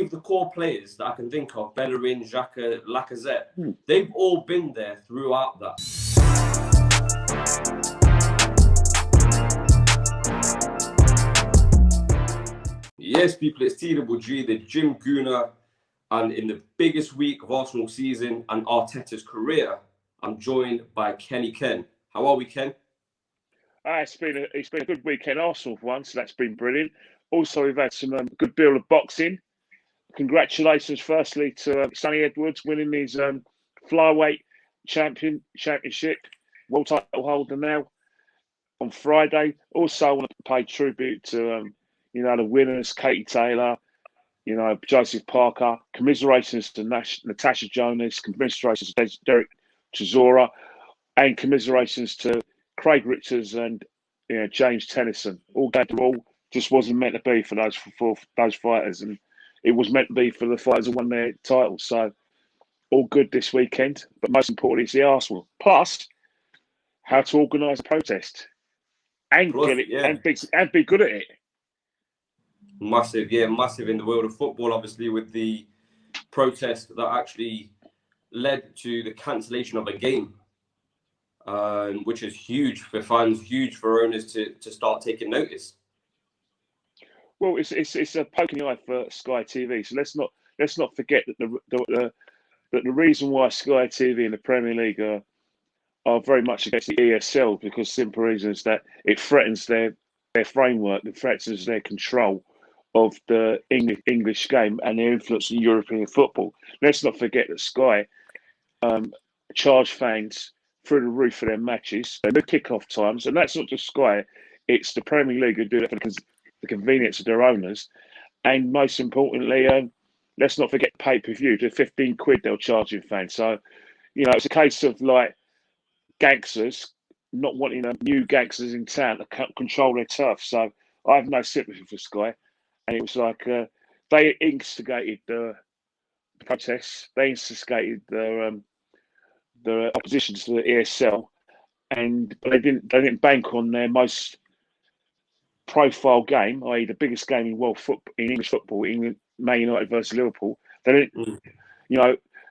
of the core players that I can think of, Bellerin, Xhaka, Lacazette, they've all been there throughout that. Yes, people, it's TWG, the TheGymGooner, and in the biggest week of Arsenal season and Arteta's career, I'm joined by Kenny Ken. How are we, Ken? It's been a good weekend, Arsenal for once, so that's been brilliant. Also, we've had some good deal of boxing. Congratulations, firstly, to Sonny Edwards winning his flyweight championship, world title holder now on Friday. Also, I want to pay tribute to the winners, Katie Taylor, Joseph Parker. Commiserations to Natasha Jonas. Commiserations to Derek Chisora, and commiserations to Craig Richards and James Tennyson. All just wasn't meant to be for those fighters, and it was meant to be for the fighters who won their titles. So all good this weekend, but most importantly, it's the Arsenal. Plus, how to organise a protest and get it and be good at it. Massive in the world of football, obviously, with the protest that actually led to the cancellation of a game, which is huge for fans, huge for owners to start taking notice. Well, it's a poking eye for Sky TV. So let's not forget that the reason why Sky TV and the Premier League are very much against the ESL, because simple reason is that it threatens their framework, it threatens their control of the English game and their influence in European football. Let's not forget that Sky charge fans through the roof for their matches, the kick-off times, and that's not just Sky, it's the Premier League who do that for the convenience of their owners. And most importantly, let's not forget pay-per-view, the 15 quid they'll charge in fans. So, it's a case of like gangsters not wanting new gangsters in town to control their turf. So I have no sympathy for Sky. And it was like they instigated the protests, they instigated the opposition to the ESL, and they didn't bank on their most profile game, i.e., the biggest game in English football, England, Man United versus Liverpool. They didn't,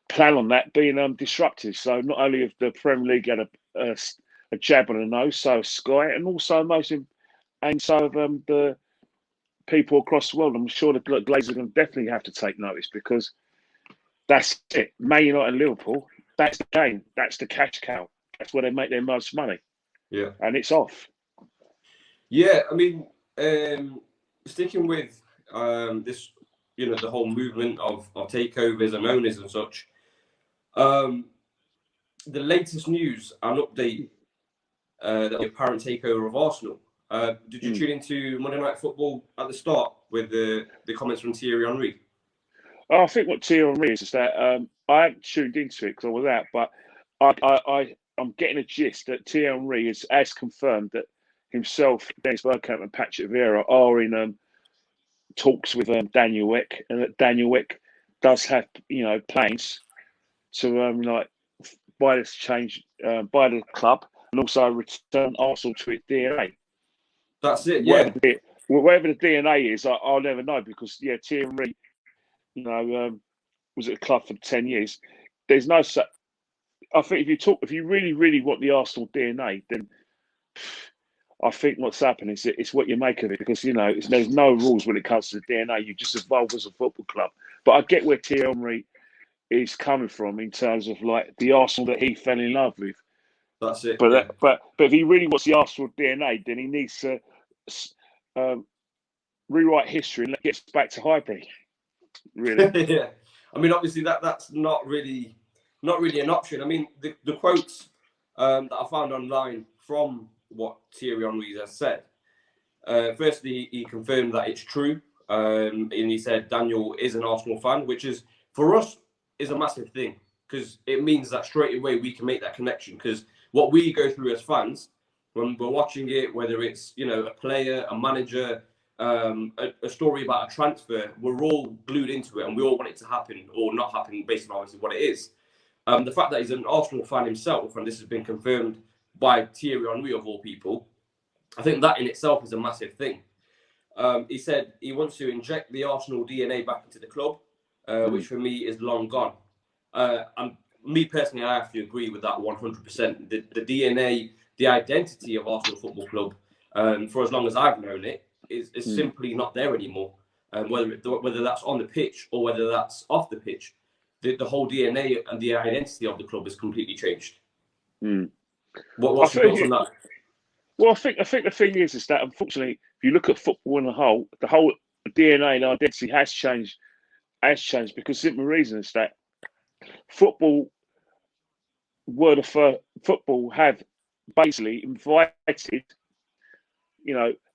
plan on that being disruptive. So not only have the Premier League had a jab on the nose, so Sky, and also the people across the world. I'm sure the Glazers are going to definitely have to take notice, because that's it. Man United and Liverpool, that's the game. That's the cash cow. That's where they make their most money. Yeah. And it's off. Yeah, I mean, sticking with this, the whole movement of takeovers and owners and such, the latest news and update, the apparent takeover of Arsenal. Did you tune into Monday Night Football at the start with the comments from Thierry Henry? I think what Thierry Henry is that I haven't tuned into it because I was out, but I'm getting a gist that Thierry Henry has confirmed that himself, Dennis Bergkamp, and Patrick Vieira are in talks with Daniel Ek, and that Daniel Ek does have plans to buy the club and also return Arsenal to its DNA. That's it, yeah. Whatever the DNA is, I'll never know, because Thierry Henry, was at the club for 10 years. There's no such. I think if you really, really want the Arsenal DNA, then I think what's happened is it's what you make of it, because there's no rules when it comes to the DNA. You just evolve as a football club. But I get where Thierry Henry is coming from in terms of like the Arsenal that he fell in love with. That's it. But if he really wants the Arsenal DNA, then he needs to rewrite history and get back to Highbury. Really. Yeah. I mean, obviously that's not really an option. I mean, the quotes that I found online from what Thierry Henry has said. Firstly, he confirmed that it's true, and he said Daniel is an Arsenal fan, which is for us is a massive thing, because it means that straight away we can make that connection. Because what we go through as fans when we're watching it, whether it's a player, a manager, a story about a transfer, we're all glued into it, and we all want it to happen or not happen based on obviously what it is. The fact that he's an Arsenal fan himself, and this has been confirmed by Thierry Henry of all people, I think that in itself is a massive thing. He said he wants to inject the Arsenal DNA back into the club, which for me is long gone. And me personally, I have to agree with that 100%. The DNA, the identity of Arsenal Football Club, for as long as I've known it, is simply not there anymore. Whether that's on the pitch or whether that's off the pitch, the whole DNA and the identity of the club has completely changed. What's your thoughts on that? Well, I think the thing is that unfortunately, if you look at football in the whole DNA and identity has changed because the simple reason is that football have basically invited,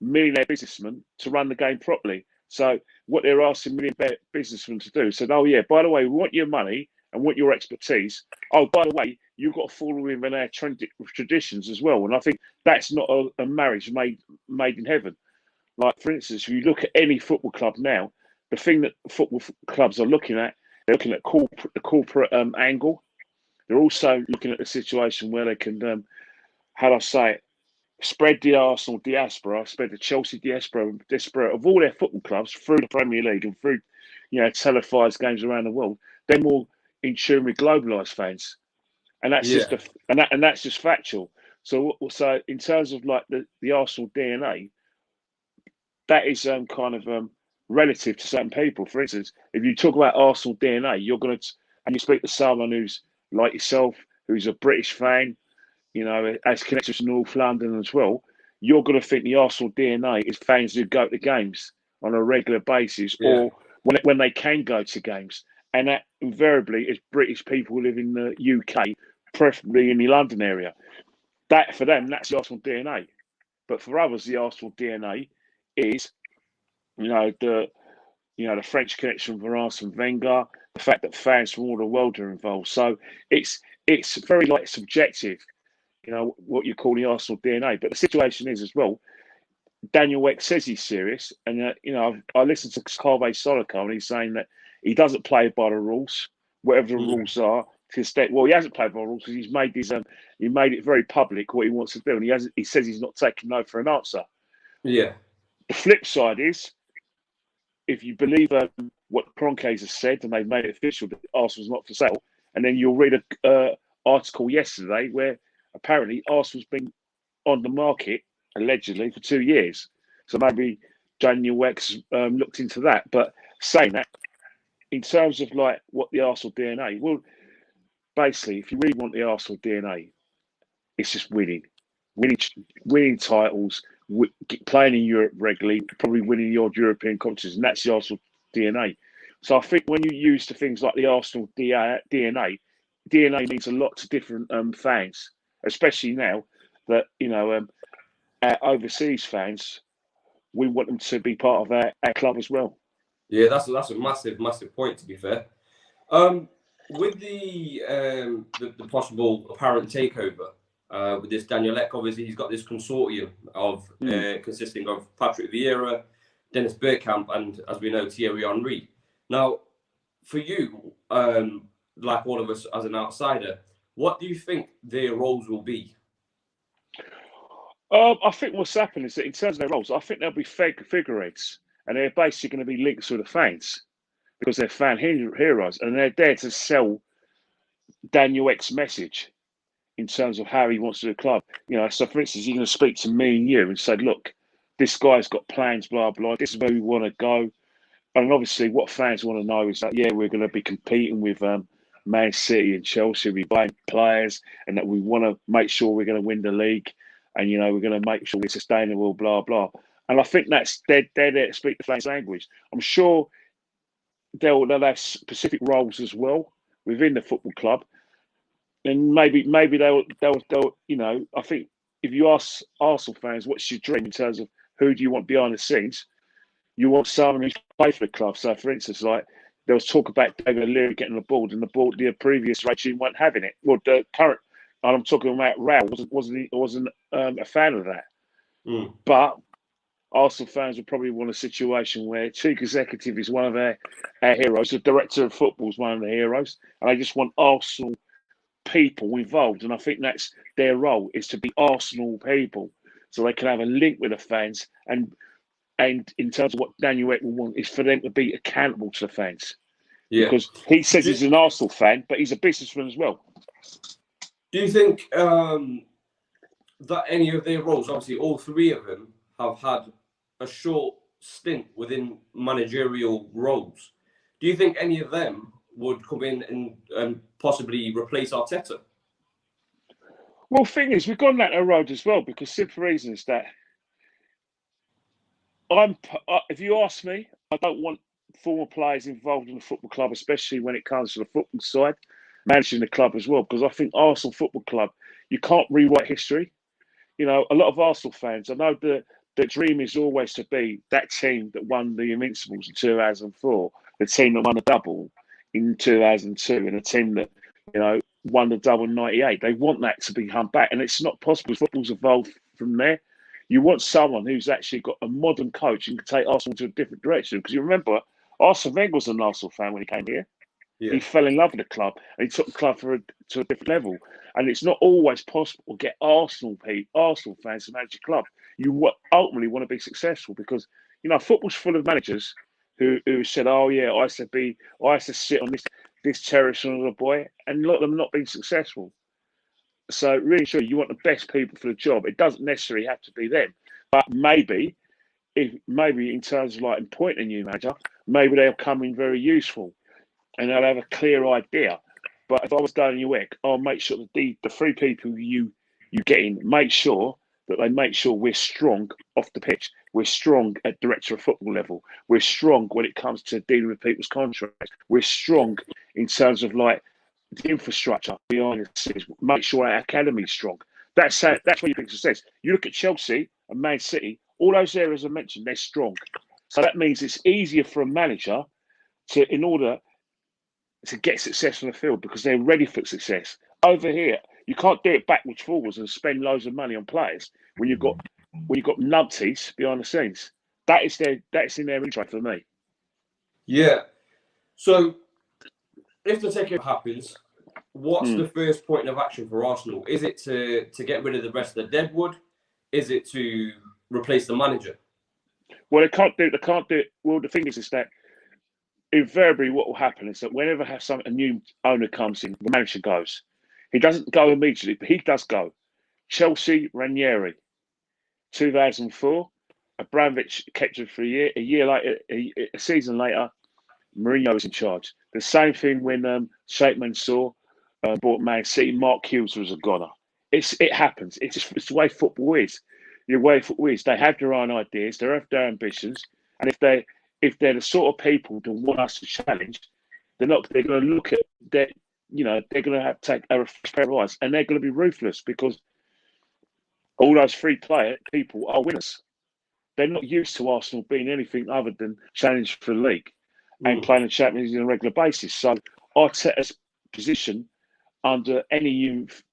millionaire businessmen to run the game properly. So what they're asking millionaire businessmen to do, said, oh yeah, by the way, we want your money and want your expertise. Oh, by the way, you've got to follow within our traditions as well. And I think that's not a marriage made in heaven. Like, for instance, if you look at any football club now, the thing that football clubs are looking at, they're looking at the corporate angle. They're also looking at the situation where they can, how do I say it, spread the Arsenal diaspora, spread the Chelsea diaspora of all their football clubs through the Premier League and through, televised games around the world. They're more in tune with globalised fans, and that's that's just factual. So in terms of like the Arsenal DNA, that is kind of relative to certain people. For instance, if you talk about Arsenal DNA, you're going to, and you speak to someone who's like yourself, who's a British fan, has connections to North London as well, you're going to think the Arsenal DNA is fans who go to games on a regular basis or when they can go to games. And that invariably is British people who live in the UK, preferably in the London area. That, for them, that's the Arsenal DNA. But for others, the Arsenal DNA is, the French connection with Arsene Wenger, the fact that fans from all the world are involved. So it's very subjective, what you call the Arsenal DNA. But the situation is as well, Daniel Ek says he's serious. And, I listened to Carve Solico and he's saying that he doesn't play by the rules, whatever the rules are. Well, he hasn't played by the rules because he's made he made it very public what he wants to do. And he says he's not taking no for an answer. Yeah. The flip side is, if you believe what Kroenkes has said and they've made it official that Arsenal's not for sale, and then you'll read an article yesterday where apparently Arsenal's been on the market, allegedly, for 2 years. So maybe Daniel X looked into that. But saying that, in terms of like what the Arsenal DNA, well, basically, if you really want the Arsenal DNA, it's just winning titles, playing in Europe regularly, probably winning the odd European competitions, and that's the Arsenal DNA. So I think when you use the things like the Arsenal DNA means a lot to different fans, especially now that our overseas fans, we want them to be part of our club as well. Yeah, that's a massive point, to be fair. With the possible apparent takeover, with this Daniel Ek, obviously he's got this consortium of consisting of Patrick Vieira, Dennis Bergkamp, and, as we know, Thierry Henry. Now, for you, like all of us as an outsider, what do you think their roles will be? I think what's happened is that in terms of their roles, I think they'll be figureheads, and they're basically going to be linked to the fans because they're fan heroes, and they're there to sell Daniel Ek's message in terms of how he wants to do the club. So for instance, you're going to speak to me and you and say, look, this guy's got plans, blah, blah, this is where we want to go. And obviously what fans want to know is that, we're going to be competing with Man City and Chelsea, we're buying players, and that we want to make sure we're going to win the league, and, we're going to make sure we're sustainable, blah, blah. And I think they're there to speak the fans' language. I'm sure they'll have specific roles as well within the football club. And maybe they'll I think if you ask Arsenal fans, what's your dream in terms of who do you want behind the scenes? You want someone who's played for the club. So, for instance, like there was talk about David Leary getting the board, and the previous regime weren't having it. Well, the current, and I'm talking about Raul, wasn't a fan of that. But Arsenal fans would probably want a situation where chief executive is one of our heroes, the director of football is one of the heroes, and they just want Arsenal people involved. And I think that's their role, is to be Arsenal people, so they can have a link with the fans and And in terms of what Daniel Ek will want is for them to be accountable to the fans. Yeah. Because he says he's an Arsenal fan, but he's a businessman as well. Do you think that any of their roles, obviously all three of them, have had a short stint within managerial roles? Do you think any of them would come in and possibly replace Arteta? Well, thing is, we've gone that road as well because simple reason is that if you ask me, I don't want former players involved in the football club, especially when it comes to the football side, managing the club as well, because I think Arsenal Football Club, you can't rewrite history. You know, a lot of Arsenal fans, I know the dream is always to be that team that won the Invincibles in 2004, the team that won the double in 2002, and the team that, you know, won the double in 98. They want that to be come back, and it's not possible. Football's evolved from there. You want someone who's actually got a modern coach and can take Arsenal to a different direction. Because you remember, Arsene Wenger was an Arsenal fan when he came here. Yeah. He fell in love with the club and he took the club to a different level. And it's not always possible to get Arsenal fans to manage your club. You ultimately want to be successful because, you know, football's full of managers who said, oh, yeah, I used to sit on this terrace on a boy, and a lot of them not being successful. So really, sure, you want the best people for the job. It doesn't necessarily have to be them, but maybe in terms of like appointing a new manager, maybe they'll come in very useful, and they'll have a clear idea. But if I was Daniel Ek, I'll make sure that the three people you get in, make sure that they make sure we're strong off the pitch. We're strong at director of football level. We're strong when it comes to dealing with people's contracts. We're strong in terms of like the infrastructure behind the scenes. Make sure our academy is strong. That's where you bring success. You look at Chelsea and Man City, all those areas I mentioned, they're strong. So that means it's easier for a manager in order to get success on the field because they're ready for success. Over here, you can't do it backwards, forwards, and spend loads of money on players when you've got numpties behind the scenes. That's in their interest for me. Yeah. So if the takeover happens, what's the first point of action for Arsenal? Is it to get rid of the rest of the deadwood? Is it to replace the manager? Well, they can't do it. Well, the thing is that invariably what will happen is that whenever a new owner comes in, the manager goes. He doesn't go immediately, but he does go. Chelsea, Ranieri, 2004. Abramovich kept him for a year. A year later, a season later, Mourinho was in charge. The same thing when Sheikh Mansour bought Man City. Mark Hughes was a goner. It happens. It's the way football is. The way football is. They have their own ideas. They have their ambitions, and if they're the sort of people that want us to challenge, they're going to look at that. You know, they're going to have to take a fresh pair of eyes, and they're going to be ruthless because all those free player people are winners. They're not used to Arsenal being anything other than challenge for the league and playing the Champions League on a regular basis. So Arteta's position under any youth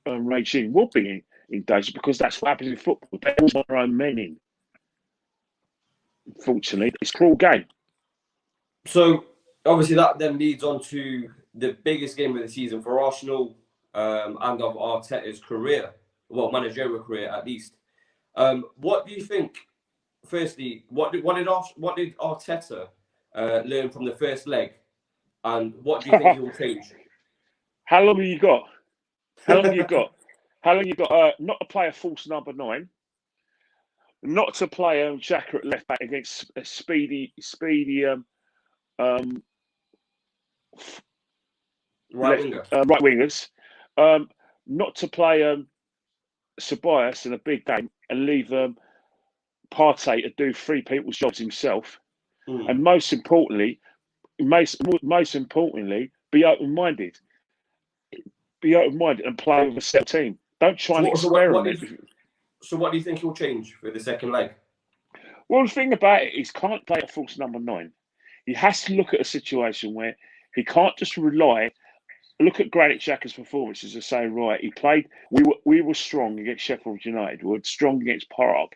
regime will be in danger because that's what happens in football. They always want their own men in. Unfortunately, it's a cruel game. So obviously that then leads on to the biggest game of the season for Arsenal and of Arteta's career, well, managerial career at least. What do you think? Firstly, what did Arteta learn from the first leg, and what do you think he will change? How long have you got? How long you got? Not to play a false number 9. Not to play Xhaka at left back against a speedy right wingers. Not to play Ceballos in a big game and leave Partey to do 3 people's jobs himself. And most importantly, be open-minded. Be open-minded and play with a set team. Don't try and experiment. So what do you think he'll change for the second leg? Well, the thing about it is, he can't play a false number 9. He has to look at a situation where he can't just look at Granit Xhaka's performances and say, right, he played. We were strong against Sheffield United. We were strong against Prague.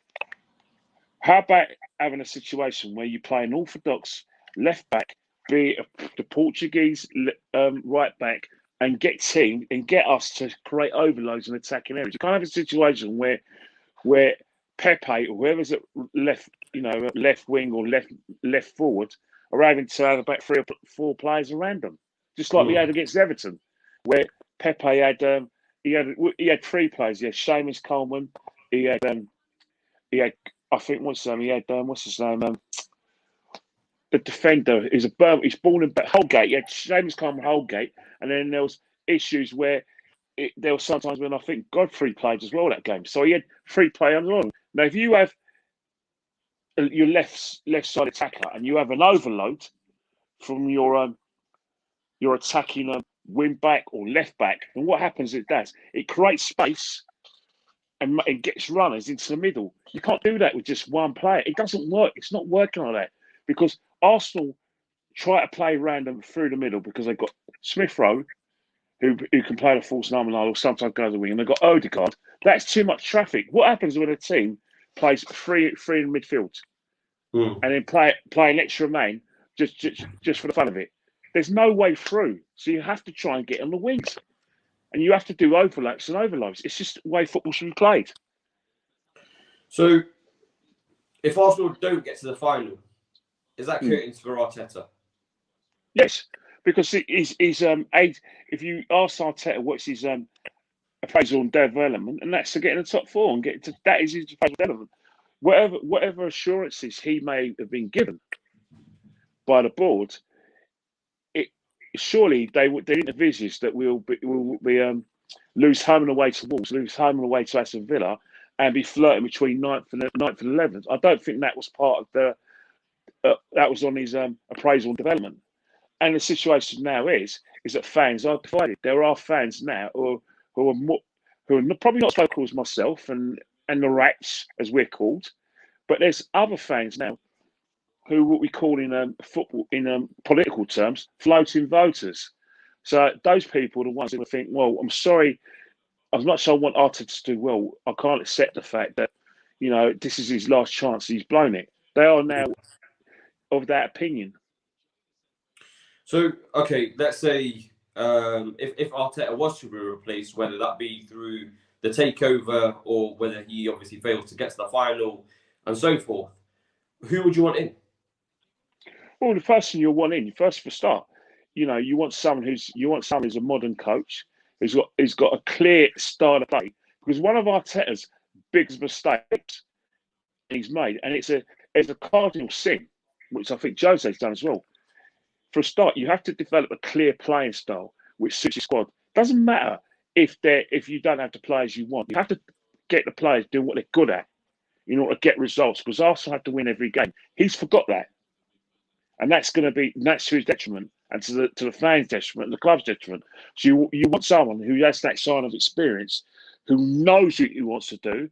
How about having a situation where you play an orthodox left back, be the Portuguese right back, and get us to create overloads and attacking areas? You can't have a situation where Pepe or whoever's at left, left wing or left forward, are having to have about 3 or 4 players around them, just like we had against Everton, where Pepe had he had 3 players. He had Seamus Coleman. He had I think what's his name? The defender is he's born in Holgate. He had Seamus Coleman, Holgate, and then there was issues where there were sometimes when I think Godfrey played as well that game. So he had 3 players on. Now, if you have your left side attacker and you have an overload from your attacking wing back or left back, then what happens? It creates space and it gets runners into the middle. You can't do that with just one player. It doesn't work. It's not working like that, because Arsenal try to play random through the middle because they've got Smith Rowe, who can play the false nominal or sometimes go to the wing, and they've got Odegaard. That's too much traffic. What happens when a team plays three in midfield and then play an extra man just for the fun of it? There's no way through. So you have to try and get on the wings. And you have to do overlaps and overloads. It's just the way football should be played. So, if Arsenal don't get to the final, is that curtains for Arteta? Yes, because he's if you ask Arteta what's his appraisal and development, and that's to get in the top 4 and get to that is his appraisal development. Whatever assurances he may have been given by the board, surely they didn't envisage that we'll be lose home and away to Wolves, lose home and away to Aston Villa, and be flirting between 9th and 11th. I don't think that was part of the that was on his appraisal and development. And the situation now is that fans are divided. There are fans now who are probably not as vocal as myself and the Rats, as we're called, but there's other fans now who what we call in football, in political terms, floating voters. So those people are the ones who think, well, I'm sorry, as much as I want Arteta to do well, I can't accept the fact that, this is his last chance, he's blown it. They are now of that opinion. So, okay, let's say if Arteta was to be replaced, whether that be through the takeover or whether he obviously fails to get to the final and so forth, who would you want in? Well, the person you want in, first for start, you want someone who's a modern coach who's got a clear style of play. Because one of Arteta's biggest mistakes he's made, and it's a cardinal sin, which I think Jose's done as well. For a start, you have to develop a clear playing style which suits your squad. Doesn't matter if you don't have the players you want. You have to get the players doing what they're good at in order to get results. Because Arsenal have to win every game. He's forgot that. And that's to his detriment, and to the fans' detriment, and the club's detriment. So you want someone who has that sign of experience, who knows what he wants to do,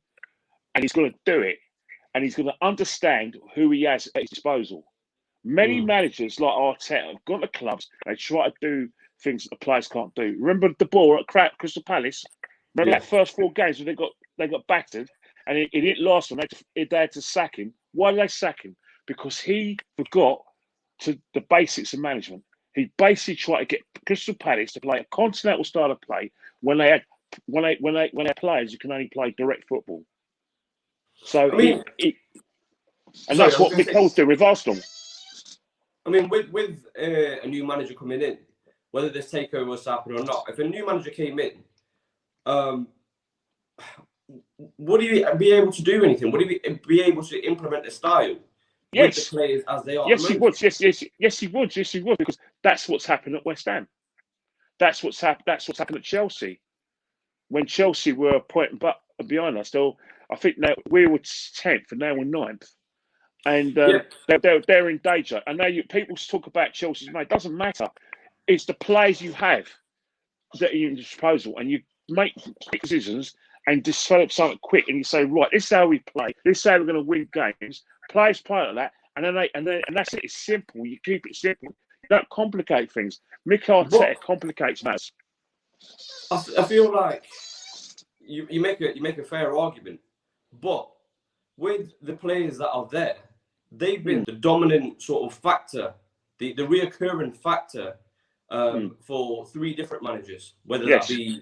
and he's going to do it, and he's going to understand who he has at his disposal. Many managers like Arteta have gone to clubs, they try to do things that the players can't do. Remember the ball at Crystal Palace? Remember that first 4 games where they got battered, and it didn't last long. They had to sack him. Why did they sack him? Because he forgot the basics of management. He basically tried to get Crystal Palace to play a continental style of play when they had players who can only play direct football. So that's what Mikel's doing with Arsenal. I mean, with a new manager coming in, whether this takeover was happening or not, if a new manager came in, would he be able to do anything? Would he be able to implement a style with the players as they are? Yes, he would. Yes, he would. Yes, he would. Because that's what's happened at West Ham. That's what's happened at Chelsea. When Chelsea were a point behind us, I think now we were 10th and now we're 9th. And they're in danger. And now people talk about Chelsea's mate. It doesn't matter. It's the players you have that are at your disposal, and you make quick decisions and develop something quick. And you say, right, this is how we play. This is how we're going to win games. Players play like that, and that's it. It's simple. You keep it simple. You don't complicate things. Mikel Arteta complicates matters. I feel like you make a fair argument, but with the players that are there, they've been the dominant sort of factor, the reoccurring factor for 3 different managers, whether that be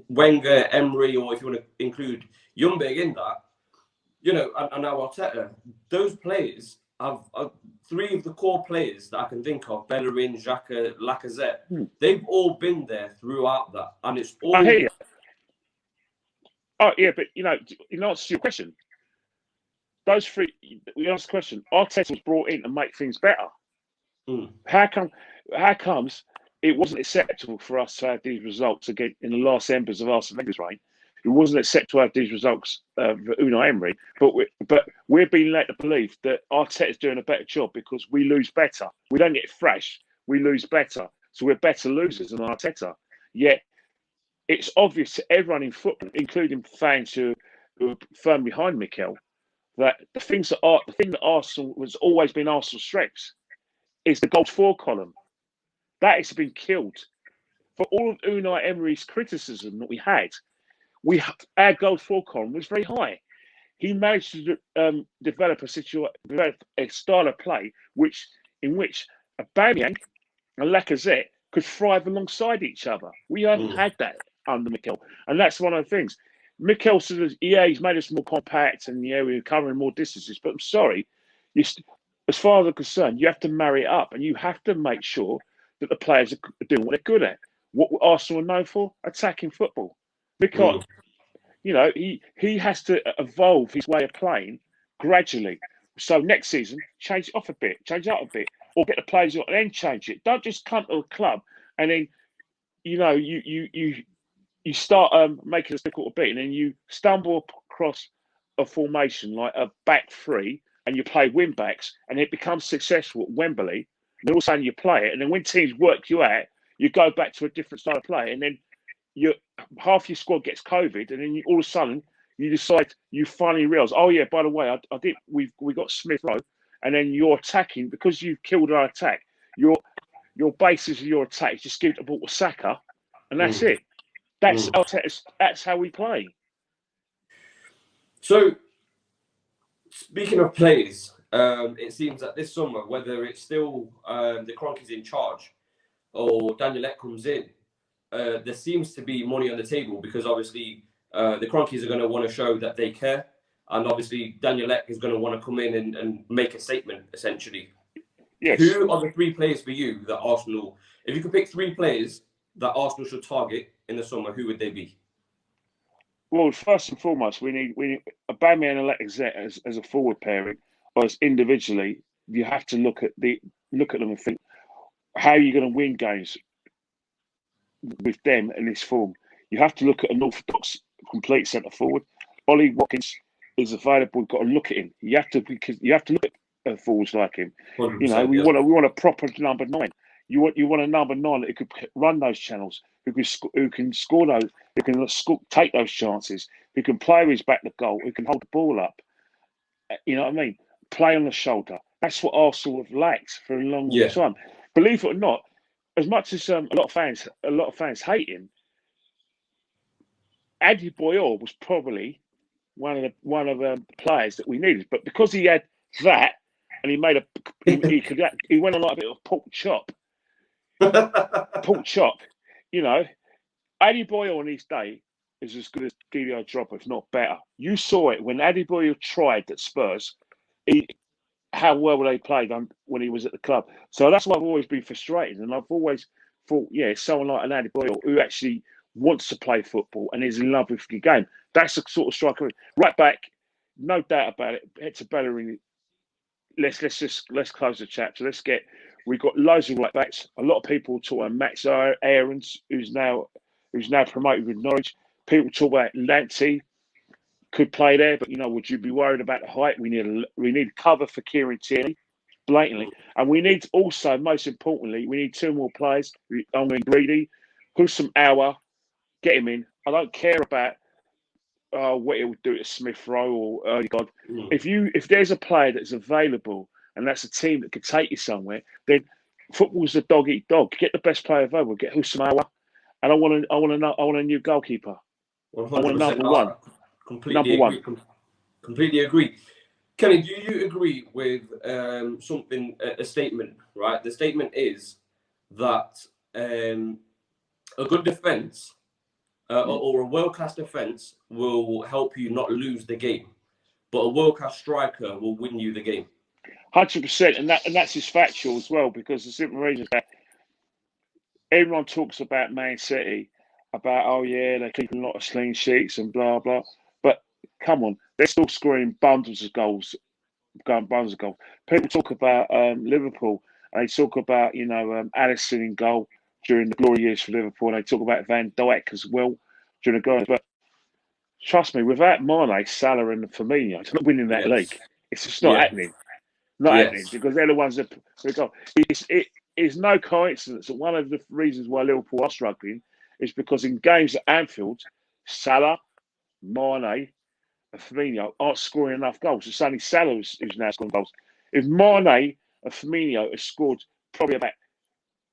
Wenger, Emery, or if you want to include Ljungberg in that. you know, and now Arteta, those players have three of the core players that I can think of: Bellerin, Xhaka, Lacazette. They've all been there throughout that, and it's all. I hear you. Oh yeah, but you know, in answer to your question, those three. You asked the question. Arteta was brought in to make things better. How comes it wasn't acceptable for us to have these results again in the last embers of Arsene Wenger's reign? It wasn't acceptable to have these results of Unai Emery, but we're being led to believe that Arteta's doing a better job because we lose better. We don't get thrashed, we lose better. So we're better losers than Arteta. Yet it's obvious to everyone in football, including fans who are firm behind Mikel, that the thing that Arsenal has always been Arsenal's strengths is the goals for column. That has been killed. For all of Unai Emery's criticism that we had, our goals for column was very high. He managed to develop a style of play in which Aubameyang and Lacazette could thrive alongside each other. We haven't had that under Mikel, and that's one of the things. Mikel says, he's made us more compact and we're covering more distances. But I'm sorry, as far as I'm concerned, you have to marry it up, and you have to make sure that the players are doing what they're good at. What Arsenal are known for? Attacking football. Because you know, he has to evolve his way of playing gradually. So next season, change it off a bit, change it up a bit, or get the players and then change it. Don't just come to a club and then, you know, you start making us difficult a bit, and then you stumble across a formation like a back three, and you play wing backs, and it becomes successful at Wembley. And all of a sudden you play it, and then when teams work you out, you go back to a different style of play, and then half your squad gets COVID, and then all of a sudden you decide, you finally realise, oh yeah, by the way, we got Smith Rowe, and then you're attacking because you've killed our attack. Your basis of your attack is just give the ball to Saka, and that's it. That's how we play. So, speaking of players, it seems that this summer, whether it's still the Kroenkes in charge or Daniel Ek comes in, there seems to be money on the table because obviously the Kroenkes are going to want to show that they care, and obviously Daniel Ek is going to want to come in and make a statement, essentially. Yes. Who are the three players for you that Arsenal, if you could pick three players that Arsenal should target in the summer, who would they be? Well, first and foremost, we need Aubameyang and Lacazette as a forward pairing, or as individually. You have to look at them and think, how are you going to win games with them in this form? You have to look at an orthodox, complete centre forward. Ollie Watkins is available. You've got to look at him. You have to look at forwards like him. You know, we want a proper number 9. You want a number 9 that could run those channels, who can score those, who can take those chances, who can play with his back to goal, who can hold the ball up. You know what I mean? Play on the shoulder. That's what Arsenal have lacked for a long time. Believe it or not, as much as a lot of fans hate him, Adebayor was probably one of the players that we needed. But because he had that, and he made he went on like a bit of pork chop. You know, Adebayor on his day is as good as Didier Drogba, if not better. You saw it when Adebayor tried at Spurs. How well they played when he was at the club. So that's why I've always been frustrated, and I've always thought, someone like an Adebayor who actually wants to play football and is in love with the game. That's the sort of striker. Right back, no doubt about it. Head to Bellerin. Let's close the chapter. We've got loads of right backs. A lot of people talk about Max Aarons, who's now promoted with Norwich. People talk about Lancey, could play there, but would you be worried about the height? We need cover for Kieran Tierney, blatantly, and we need also, most importantly, we need 2 more players. I'm going greedy. Husam Aouar, get him in. I don't care about what it would do to Smith Rowe or Erdegaard. If there's a player that's available and that's a team that could take you somewhere, then football's a dog eat dog. Get the best player available. Get Husam Aouar, and I want a new goalkeeper. 100%. I want a number 1. Completely agree. Kenny, do you agree with a statement, right? The statement is that a good defence or a world-class defence will help you not lose the game. but a world-class striker will win you the game. 100%, and that's just factual as well, because the simple reason is that everyone talks about Man City, about, oh yeah, they're keeping a lot of clean sheets and blah blah. But come on, they're still scoring bundles of goals. People talk about Liverpool, and they talk about Alisson in goal during the glory years for Liverpool, and they talk about Van Dijk as well during the glory. But trust me, without Mane, Salah, and Firmino, it's not winning that league. It's just not happening. Not happening, because they're the ones that go. It's no coincidence that one of the reasons why Liverpool are struggling is because in games at Anfield, Salah, Mane, and Firmino aren't scoring enough goals. It's only Salah who's now scoring goals. If Mane and Firmino have scored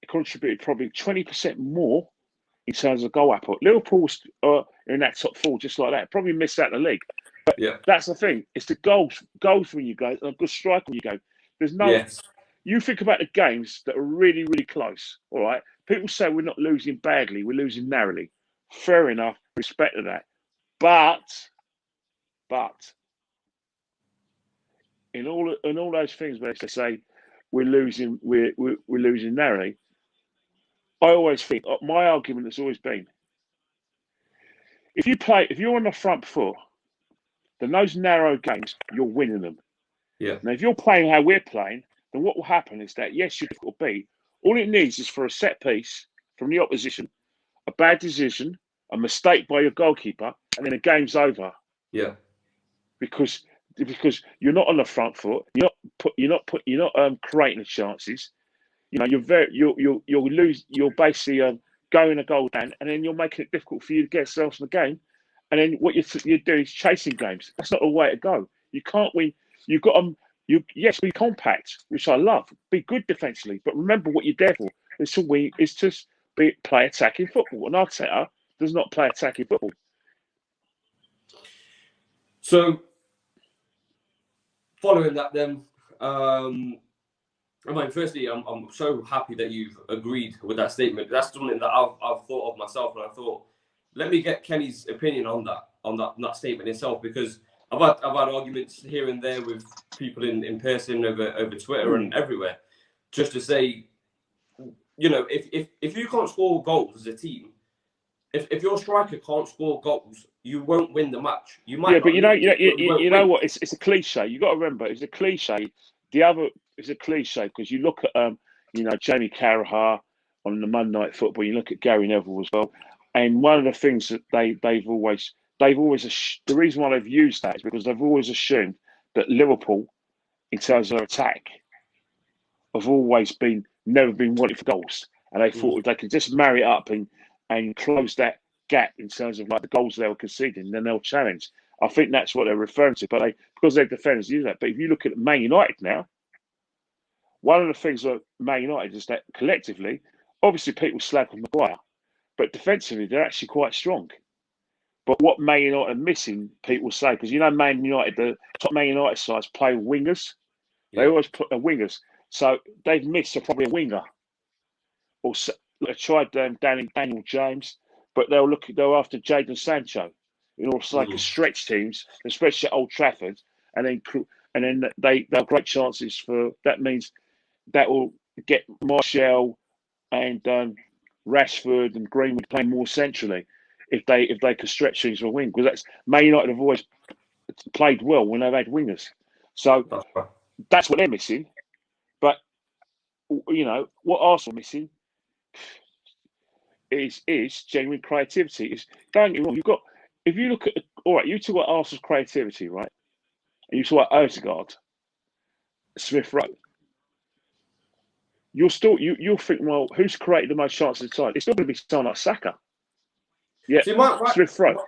contributed probably 20% more in terms of goal output, Liverpool are in that top four just like that. Probably missed out the league. But that's the thing. It's the goals when you go, and a good strike when you go. There's no. You think about the games that are really, really close. All right. People say we're not losing badly, we're losing narrowly. Fair enough. Respect to that. But in all those things where they say we're losing narrowly, I always think my argument has always been, if you're on the front foot, then those narrow games, you're winning them. Yeah. Now, if you're playing how we're playing, then what will happen is that, yes, you're difficult to beat. All it needs is for a set piece from the opposition, a bad decision, a mistake by your goalkeeper, and then the game's over. Yeah. Because you're not on the front foot, you're not creating the chances. You're basically going a goal down, and then you're making it difficult for you to get yourself in the game. And then what you do is chasing games. That's not the way to go. You can't win. You've got yes, be compact, which I love. Be good defensively, but remember what you're there for. Is to win. Is to play attacking football. And Arteta does not play attacking football. So, following that, then, firstly, I'm so happy that you've agreed with that statement. That's something that I've thought of myself, and I thought, let me get Kenny's opinion on that statement itself, because I've had arguments here and there with people in person over Twitter and everywhere, just to say, if you can't score goals as a team, if your striker can't score goals, you won't win the match. You might. Yeah, but you know what? It's a cliche. You got to remember, it's a cliche. The other is a cliche because you look at Jamie Carragher on the Monday Night Football. You look at Gary Neville as well, and one of the things that they've always the reason why they've used that is because they've always assumed that Liverpool, in terms of their attack, have always never been wanted for goals, and they thought they could just marry it up and close that gap in terms of like the goals they were conceding, then they'll challenge. I think that's what they're referring to, but because their defenders use that. But if you look at Man United now, one of the things that Man United is that collectively, obviously people slag on Maguire, but defensively they're actually quite strong. But what Man United are missing, people say, because Man United, the top Man United sides play wingers. They always put wingers, so they've missed probably a winger. Or tried Daniel James, but they'll after Jadon Sancho in order to like stretch teams, especially at Old Trafford, and then they have great chances for that. Means that will get Martial and Rashford and Greenwood playing more centrally if they could stretch things for a wing, because that's Man United have always played well when they've had wingers, so that's what they're missing. But what Arsenal are missing is genuine creativity. Don't get me wrong. If you look at you talk about Arsenal's creativity, right? And you talk about Odegaard, Smith Rowe. You'll think, well, who's created the most chances of the time? It's still going to be someone like Saka. Yeah, Smith Rowe.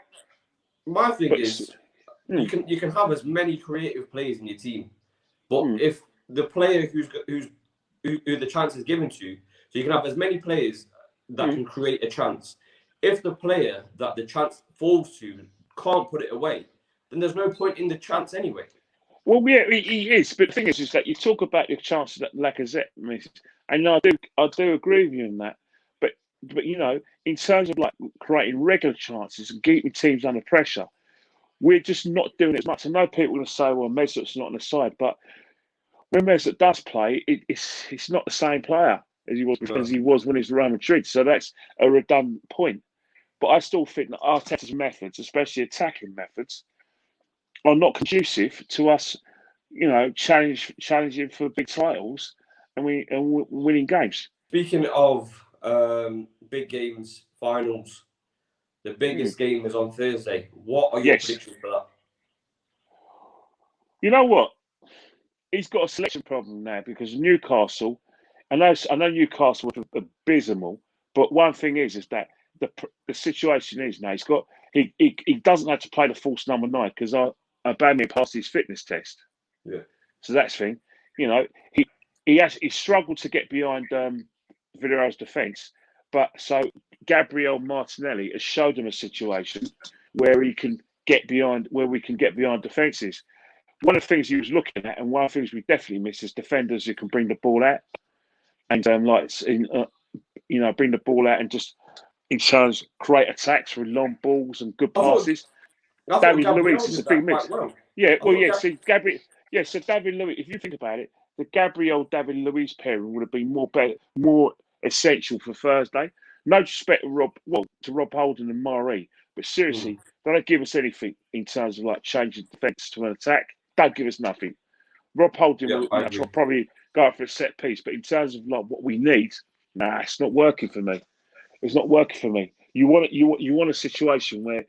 My thing is, you can have as many creative players in your team, but if the player who the chance is given to, so you can have as many players that can create a chance. If the player that the chance falls to can't put it away, then there's no point in the chance anyway. Well, yeah, he is. But the thing is that you talk about the chances that Lacazette misses, and I do agree with you on that. But in terms of like creating regular chances and keeping teams under pressure, we're just not doing it as much. I know people will say, well, Mesut's not on the side, but when Mesut does play, it's not the same player as he was when he was at Real Madrid. So that's a redundant point. But I still think that Arteta's methods, especially attacking methods, are not conducive to us, challenging for big titles and winning games. Speaking of big games, finals, the biggest game is on Thursday. What are your predictions for that? You know what? He's got a selection problem now because Newcastle. I know Newcastle were abysmal, but one thing is that the situation is now he doesn't have to play the false number 9 because Aubameyang passed his fitness test. Yeah. So that's the thing. He struggled to get behind Villarreal's defence, but so Gabriel Martinelli has showed him a situation where we can get behind defences. One of the things he was looking at, and one of the things we definitely miss, is defenders who can bring the ball out and bring the ball out and just in terms create attacks with long balls and good passes. David Luiz is a big miss. Well. So David Luiz, if you think about it, the David Luiz pairing would have been more essential for Thursday. No disrespect to Rob Holding and Marie, but seriously, they don't give us anything in terms of like changing defence to an attack. Don't give us nothing. Rob Holding will probably go out for a set piece, but in terms of like what we need, it's not working for me. It's not working for me. You want a situation where,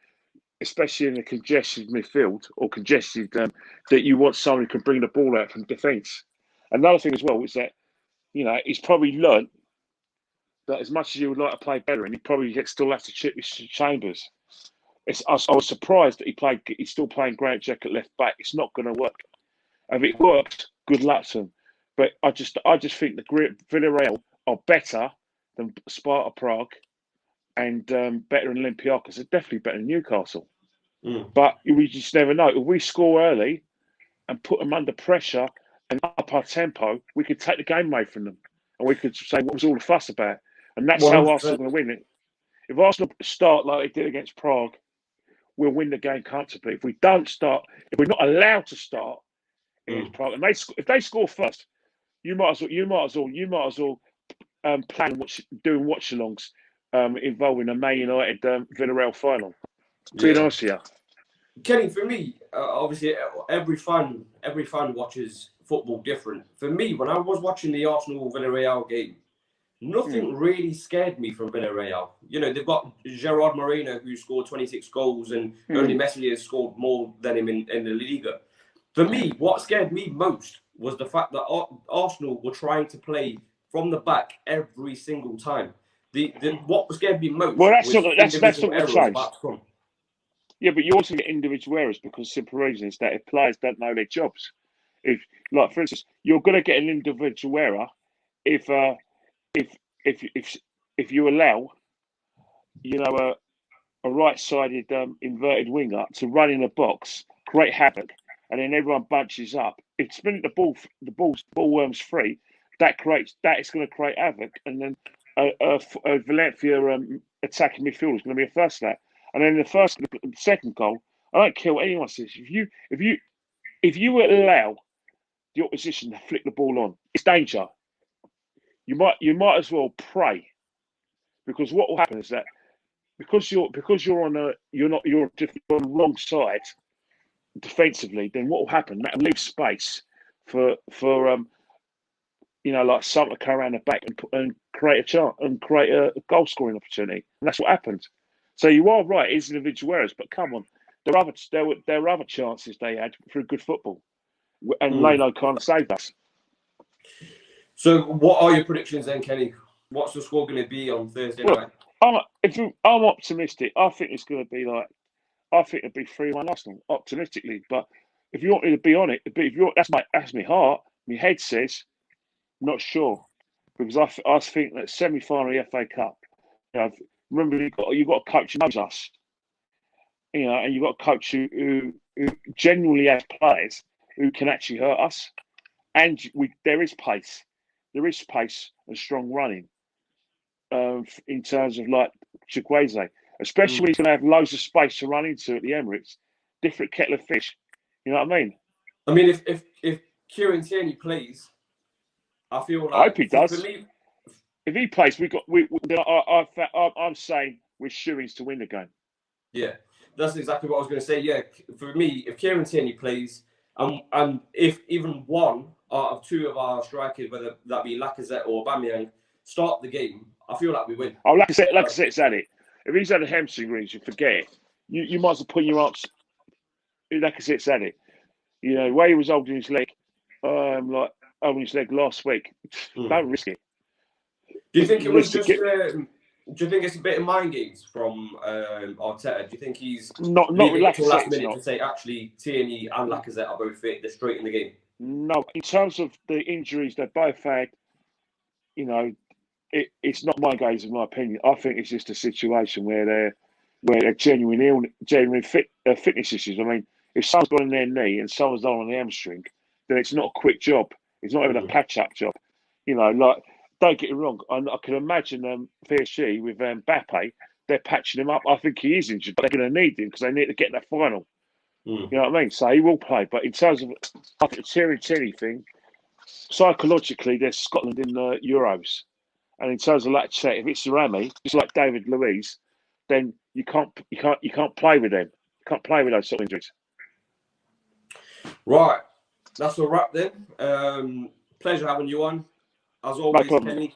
especially in a congested midfield or congested, that you want someone who can bring the ball out from defence. Another thing as well is that, he's probably learnt that as much as he would like to play better, and he probably still have to chip his Chambers. I was surprised that he's still playing Grant Jack at left back. It's not going to work. If it works, good luck to him. But I just think the Villarreal are better than Sparta Prague and better than Olympiacos. They're definitely better than Newcastle. But we just never know. If we score early and put them under pressure and up our tempo, we could take the game away from them. And we could say, what was all the fuss about? And that's how Arsenal are going to win it. If Arsenal start like they did against Prague, we'll win the game comfortably. If we don't start, if we're not allowed to start against Prague, and if they score first, you might as well plan doing watch-alongs involving a Man United Villarreal final. Being honest here, Kenny, for me, obviously every fan watches football different. For me, when I was watching the Arsenal Villarreal game, nothing really scared me from Villarreal. They've got Gerard Moreno, who scored 26 goals, and only Messi has scored more than him in the Liga. For me, what scared me most was the fact that Arsenal were trying to play from the back every single time. What scared me most that's was not errors change. about to come. Yeah, but you also get individual errors because simple reasons that if players don't know their jobs. If, like for instance, you're going to get an individual error if you allow, a right-sided inverted winger to run in a box, create havoc, and then everyone bunches up. If spinning the ball worms free, that is going to create havoc, and then a Valencia attacking midfield is going to be a first that. And then the second goal, I don't care what anyone says. If you allow the opposition to flick the ball on, it's danger. You might as well pray, because what will happen is that because you're on the wrong side defensively, then what will happen? That will leave space for like someone to come around the back and create a chance and create a goal scoring opportunity, and that's what happened. So you are right, it's individual errors, but come on, there were other chances they had through good football, and Leno kind of saved us. So, what are your predictions then, Kenny? What's the score going to be on Thursday night? I'm optimistic. I think it's going to be it'll be 3-1 Arsenal, optimistically. But if you want me to be on it, that's my heart. My head says, not sure, because I think that semi-final of the FA Cup. Remember, you got a coach who knows us, and you've got a coach who genuinely has players who can actually hurt us, and there is pace and strong running in terms of like CHOYG, especially when he's going to have loads of space to run into at the Emirates. different kettle of fish. You know what I mean? I mean, if Kieran Tierney plays, I feel like I hope he does. For me, if he plays, I'm saying we're shoo-ins to win the game. Yeah, that's exactly what I was going to say. Yeah, for me, if Kieran Tierney plays, and if even one out of two of our strikers, whether that be Lacazette or Aubameyang, start the game, I feel like we win. Oh, Lacazette's at it. If he's had a hamstring injury, forget it. You might as well put your arms. Lacazette's at it. You know, the way he was holding his leg, last week. Don't risk it. Do you think it was just? Do you think it's a bit of mind games from Arteta? Do you think he's not with Lacazette last minute to say actually Tierney and Lacazette are both fit, they're straight in the game? No, in terms of the injuries they both had, you know, it's not mind games in my opinion. I think it's just a situation where they're genuine fitness issues. I mean, if someone's got on their knee and someone's not on the hamstring, then it's not a quick job. It's not even a patch-up job. You know, like, don't get it wrong. I can imagine PSG with Mbappe, they're patching him up. I think he is injured, but they're going to need him because they need to get in that final. You know what I mean? So he will play. But in terms of, I think the Tierney thing, psychologically, there's Scotland in the Euros. And in terms of Lacazette, if it's Rami, just like David Luiz, then you can't play with them. You can't play with those sort of injuries. Right. That's a wrap then. Pleasure having you on. As always, no Kenny.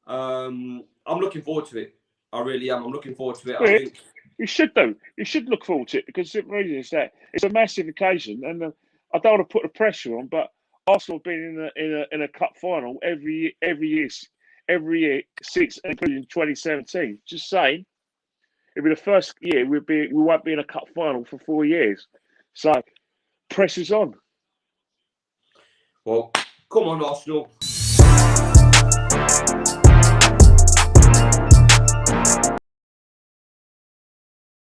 I'm looking forward to it. I really am. I'm looking forward to it. Yeah, I think you should do. You should look forward to it because the reason is that it's a massive occasion, and I don't want to put the pressure on, but Arsenal have been in a cup final every year since including 2017. Just saying, it'll be the first year we won't be in a cup final for 4 years. So pressure's on. Well, come on, Arsenal.